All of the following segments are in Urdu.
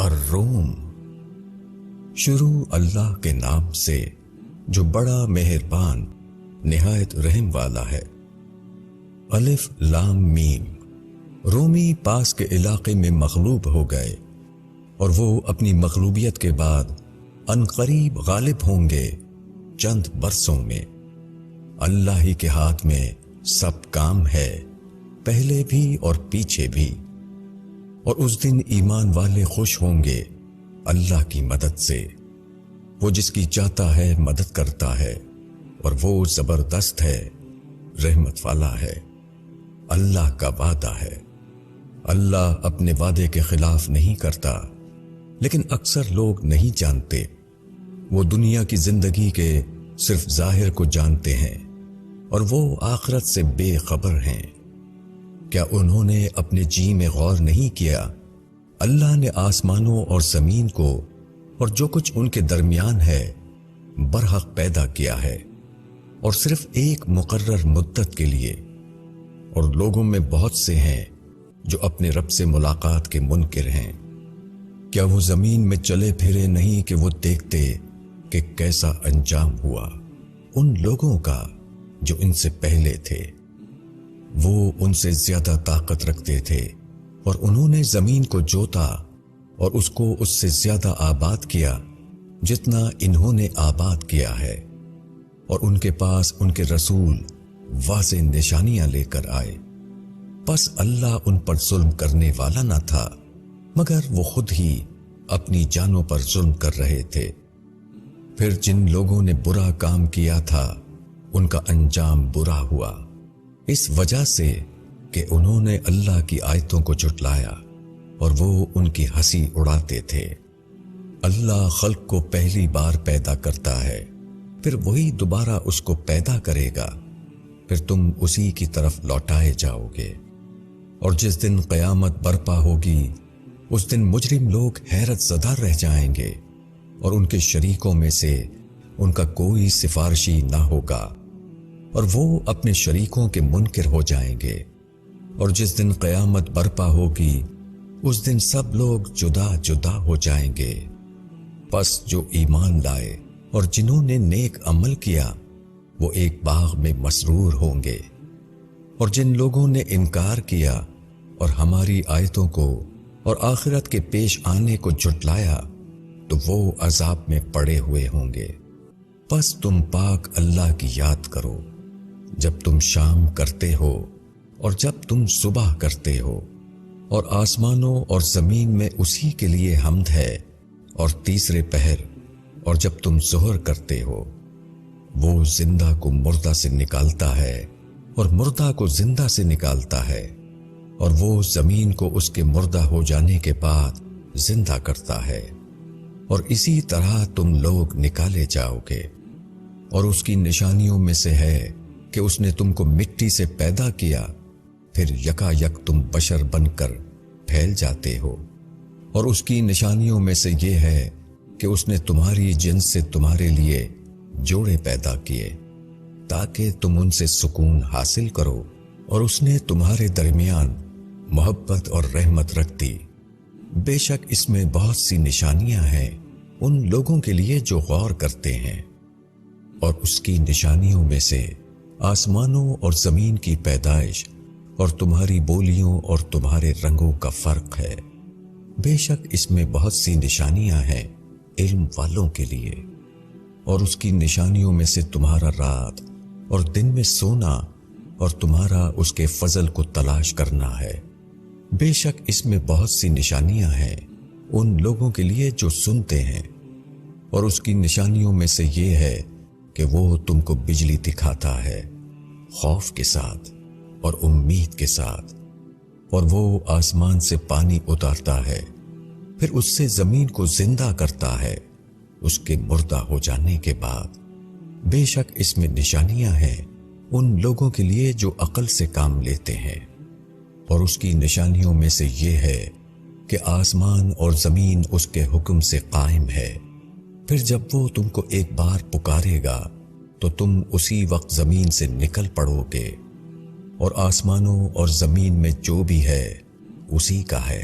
الروم۔ شروع اللہ کے نام سے جو بڑا مہربان نہایت رحم والا ہے۔ الف لام میم۔ رومی پاس کے علاقے میں مغلوب ہو گئے اور وہ اپنی مغلوبیت کے بعد عنقریب غالب ہوں گے چند برسوں میں۔ اللہ ہی کے ہاتھ میں سب کام ہے، پہلے بھی اور پیچھے بھی۔ اور اس دن ایمان والے خوش ہوں گے اللہ کی مدد سے۔ وہ جس کی چاہتا ہے مدد کرتا ہے اور وہ زبردست ہے، رحمت والا ہے۔ اللہ کا وعدہ ہے، اللہ اپنے وعدے کے خلاف نہیں کرتا، لیکن اکثر لوگ نہیں جانتے۔ وہ دنیا کی زندگی کے صرف ظاہر کو جانتے ہیں اور وہ آخرت سے بے خبر ہیں۔ کیا انہوں نے اپنے جی میں غور نہیں کیا؟ اللہ نے آسمانوں اور زمین کو اور جو کچھ ان کے درمیان ہے برحق پیدا کیا ہے، اور صرف ایک مقرر مدت کے لیے۔ اور لوگوں میں بہت سے ہیں جو اپنے رب سے ملاقات کے منکر ہیں۔ کیا وہ زمین میں چلے پھرے نہیں کہ وہ دیکھتے کہ کیسا انجام ہوا ان لوگوں کا جو ان سے پہلے تھے۔ وہ ان سے زیادہ طاقت رکھتے تھے اور انہوں نے زمین کو جوتا اور اس کو اس سے زیادہ آباد کیا جتنا انہوں نے آباد کیا ہے۔ اور ان کے پاس ان کے رسول واضح نشانیاں لے کر آئے، پس اللہ ان پر ظلم کرنے والا نہ تھا، مگر وہ خود ہی اپنی جانوں پر ظلم کر رہے تھے۔ پھر جن لوگوں نے برا کام کیا تھا ان کا انجام برا ہوا، اس وجہ سے کہ انہوں نے اللہ کی آیتوں کو جھٹلایا اور وہ ان کی ہنسی اڑاتے تھے۔ اللہ خلق کو پہلی بار پیدا کرتا ہے، پھر وہی دوبارہ اس کو پیدا کرے گا، پھر تم اسی کی طرف لوٹائے جاؤ گے۔ اور جس دن قیامت برپا ہوگی اس دن مجرم لوگ حیرت زدہ رہ جائیں گے، اور ان کے شریکوں میں سے ان کا کوئی سفارشی نہ ہوگا، اور وہ اپنے شریکوں کے منکر ہو جائیں گے۔ اور جس دن قیامت برپا ہوگی اس دن سب لوگ جدا جدا ہو جائیں گے۔ پس جو ایمان لائے اور جنہوں نے نیک عمل کیا وہ ایک باغ میں مسرور ہوں گے۔ اور جن لوگوں نے انکار کیا اور ہماری آیتوں کو اور آخرت کے پیش آنے کو جھٹلایا تو وہ عذاب میں پڑے ہوئے ہوں گے۔ پس تم پاک اللہ کی یاد کرو جب تم شام کرتے ہو اور جب تم صبح کرتے ہو، اور آسمانوں اور زمین میں اسی کے لیے حمد ہے، اور تیسرے پہر اور جب تم ظہر کرتے ہو۔ وہ زندہ کو مردہ سے نکالتا ہے اور مردہ کو زندہ سے نکالتا ہے، اور وہ زمین کو اس کے مردہ ہو جانے کے بعد زندہ کرتا ہے، اور اسی طرح تم لوگ نکالے جاؤ گے۔ اور اس کی نشانیوں میں سے ہے کہ اس نے تم کو مٹی سے پیدا کیا، پھر یکا یک تم بشر بن کر پھیل جاتے ہو۔ اور اس کی نشانیوں میں سے یہ ہے کہ اس نے تمہاری جنس سے تمہارے لیے جوڑے پیدا کیے تاکہ تم ان سے سکون حاصل کرو، اور اس نے تمہارے درمیان محبت اور رحمت رکھ دی۔ بے شک اس میں بہت سی نشانیاں ہیں ان لوگوں کے لیے جو غور کرتے ہیں۔ اور اس کی نشانیوں میں سے آسمانوں اور زمین کی پیدائش اور تمہاری بولیوں اور تمہارے رنگوں کا فرق ہے۔ بے شک اس میں بہت سی نشانیاں ہیں علم والوں کے لیے۔ اور اس کی نشانیوں میں سے تمہارا رات اور دن میں سونا اور تمہارا اس کے فضل کو تلاش کرنا ہے۔ بے شک اس میں بہت سی نشانیاں ہیں ان لوگوں کے لیے جو سنتے ہیں۔ اور اس کی نشانیوں میں سے یہ ہے کہ وہ تم کو بجلی دکھاتا ہے خوف کے ساتھ اور امید کے ساتھ، اور وہ آسمان سے پانی اتارتا ہے، پھر اس سے زمین کو زندہ کرتا ہے اس کے مردہ ہو جانے کے بعد۔ بے شک اس میں نشانیاں ہیں ان لوگوں کے لیے جو عقل سے کام لیتے ہیں۔ اور اس کی نشانیوں میں سے یہ ہے کہ آسمان اور زمین اس کے حکم سے قائم ہے، پھر جب وہ تم کو ایک بار پکارے گا تو تم اسی وقت زمین سے نکل پڑو گے، اور آسمانوں اور زمین میں جو بھی ہے اسی کا ہے۔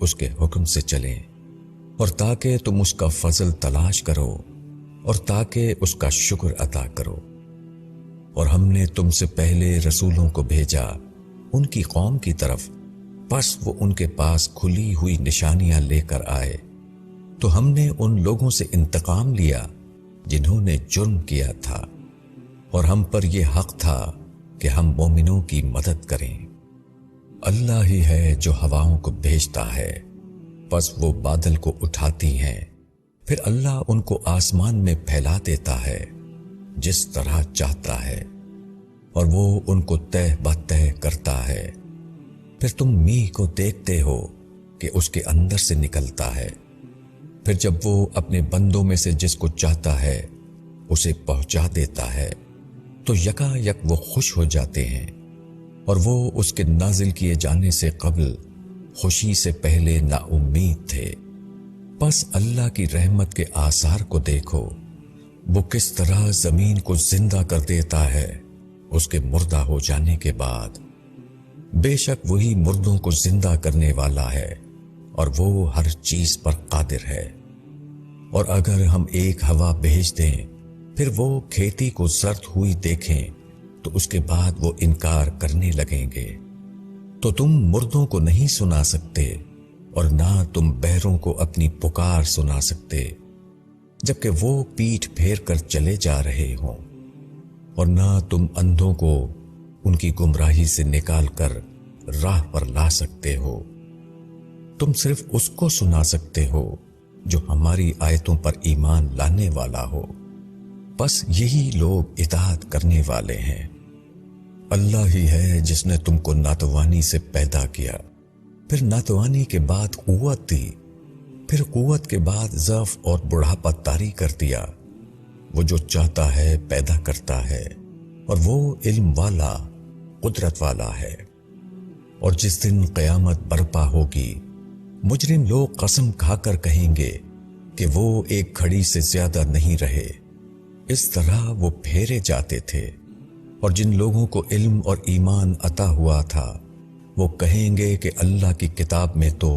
اس کے حکم سے چلیں، اور تاکہ تم اس کا فضل تلاش کرو، اور تاکہ اس کا شکر ادا کرو۔ اور ہم نے تم سے پہلے رسولوں کو بھیجا ان کی قوم کی طرف، پس وہ ان کے پاس کھلی ہوئی نشانیاں لے کر آئے، تو ہم نے ان لوگوں سے انتقام لیا جنہوں نے جرم کیا تھا، اور ہم پر یہ حق تھا کہ ہم مومنوں کی مدد کریں۔ اللہ ہی ہے جو ہواؤں کو بھیجتا ہے، پس وہ بادل کو اٹھاتی ہیں، پھر اللہ ان کو آسمان میں پھیلا دیتا ہے جس طرح چاہتا ہے، اور وہ ان کو تہ بتہ کرتا ہے۔ پھر تم میہ کو دیکھتے ہو کہ اس کے اندر سے نکلتا ہے، پھر جب وہ اپنے بندوں میں سے جس کو چاہتا ہے اسے پہنچا دیتا ہے تو یکا یک وہ خوش ہو جاتے ہیں، اور وہ اس کے نازل کیے جانے سے قبل خوشی سے پہلے نا امید تھے۔ پس اللہ کی رحمت کے آثار کو دیکھو، وہ کس طرح زمین کو زندہ کر دیتا ہے اس کے مردہ ہو جانے کے بعد۔ بے شک وہی مردوں کو زندہ کرنے والا ہے، اور وہ ہر چیز پر قادر ہے۔ اور اگر ہم ایک ہوا بھیج دیں پھر وہ کھیتی کو زرد ہوئی دیکھیں تو اس کے بعد وہ انکار کرنے لگیں گے۔ تو تم مردوں کو نہیں سنا سکتے، اور نہ تم بہروں کو اپنی پکار سنا سکتے جبکہ وہ پیٹھ پھیر کر چلے جا رہے ہوں، اور نہ تم اندھوں کو ان کی گمراہی سے نکال کر راہ پر لا سکتے ہو۔ تم صرف اس کو سنا سکتے ہو جو ہماری آیتوں پر ایمان لانے والا ہو، بس یہی لوگ اطاعت کرنے والے ہیں۔ اللہ ہی ہے جس نے تم کو ناتوانی سے پیدا کیا، پھر ناتوانی کے بعد قوت دی، پھر قوت کے بعد ضعف اور بڑھاپا طاری کر دیا۔ وہ جو چاہتا ہے پیدا کرتا ہے، اور وہ علم والا، قدرت والا ہے۔ اور جس دن قیامت برپا ہوگی، مجرم لوگ قسم کھا کر کہیں گے کہ وہ ایک گھڑی سے زیادہ نہیں رہے، اس طرح وہ پھیرے جاتے تھے۔ اور جن لوگوں کو علم اور ایمان عطا ہوا تھا وہ کہیں گے کہ اللہ کی کتاب میں تو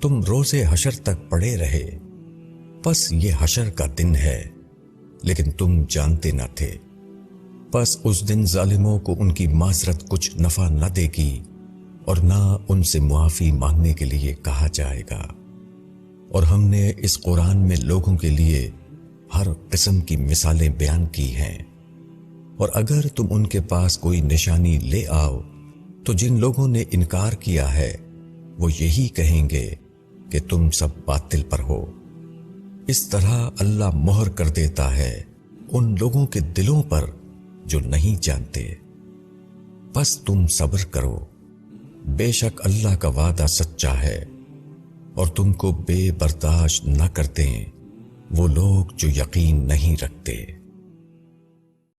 تم روز حشر تک پڑے رہے، پس یہ حشر کا دن ہے لیکن تم جانتے نہ تھے۔ پس اس دن ظالموں کو ان کی معذرت کچھ نفع نہ دے گی، اور نہ ان سے معافی مانگنے کے لیے کہا جائے گا۔ اور ہم نے اس قرآن میں لوگوں کے لیے ہر قسم کی مثالیں بیان کی ہیں، اور اگر تم ان کے پاس کوئی نشانی لے آؤ تو جن لوگوں نے انکار کیا ہے وہ یہی کہیں گے کہ تم سب باطل پر ہو۔ اس طرح اللہ مہر کر دیتا ہے ان لوگوں کے دلوں پر جو نہیں جانتے۔ بس تم صبر کرو، بے شک اللہ کا وعدہ سچا ہے، اور تم کو بے برداشت نہ کرتے وہ لوگ جو یقین نہیں رکھتے۔